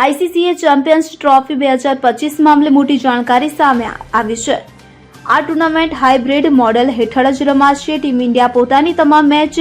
આઈસીસીએ champions trophy 2025 મામલે મોટી જાણકારી સામે આવી છે। આ ટુર્નામેન્ટ હાઇબ્રિડ મોડેલ હેઠળ જ રમાશે। ટીમ ઇન્ડિયા પોતાની તમામ મેચ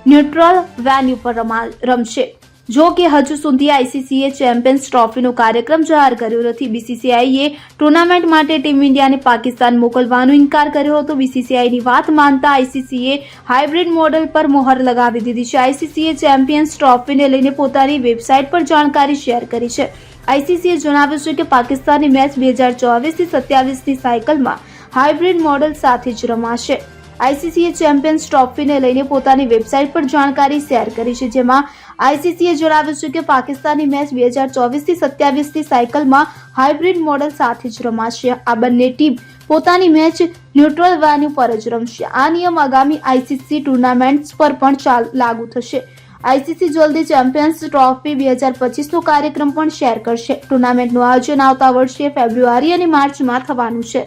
ન્યુટ્રલ વેન્યુ પર રમશે। જો કે હજુ સુધી આઈસીસીએ ચેમ્પિયન્સ ટ્રોફીનો કાર્યક્રમ જાહેર કર્યો નથી। બીસીસીઆઈએ ટુર્નામેન્ટ માટે ટીમ ઇન્ડિયાને પાકિસ્તાન મોકલવાનો ઇનકાર કર્યો હતો। બીસીસીઆઈની વાત માનતા આઈસીસીએ હાઇબ્રિડ મોડેલ પર મોહર લગાવી દીધી છે। આઈસીસીએ ચેમ્પિયન્સ ટ્રોફીને લઈને પોતાની વેબસાઇટ પર જાણકારી શેર કરી છે। આઈસીસીએ જણાવ્યું છે કે પાકિસ્તાનની મેચ 2024થી 27ની સાયકલમાં હાઇબ્રિડ મોડેલ સાથે જ રમાશે। આઈસીસીએ ચેમ્પિયન્સ ટ્રોફીને લઈને પોતાની વેબસાઇટ પર જાણકારી શેર કરી છે, જેમાં આઈસીસીએ જણાવ્યું છે કે પાકિસ્તાનની મેચ 2024થી 27ની સાયકલમાં હાઇબ્રિડ મોડેલ સાથે જ રમાશે। આ બંને ટીમ પોતાની મેચ ન્યુટ્રલ વેન્યુ પર જ રમશે। આ નિયમ આગામી આઈસીસી ટુર્નામેન્ટ્સ પર પણ લાગુ થશે। આઈસીસી જલ્દી ચેમ્પિયન્સ ટ્રોફી 2025નો કાર્યક્રમ પણ શેર કરશે। ટુર્નામેન્ટનું આયોજન આવતા વર્ષે ફેબ્રુઆરી અને માર્ચમાં થવાનું છે।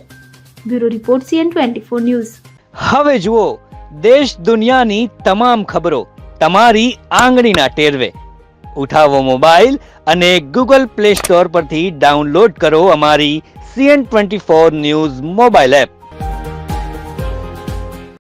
Bureau report CN24 news. હવે જુઓ દેશ દુનિયાની તમામ ખબરો તમારી આંગળીના ટેરવે। ઉઠાવો મોબાઈલ અને Google Play Store પરથી ડાઉનલોડ કરો અમારી CN24 ન્યૂઝ મોબાઈલ એપ।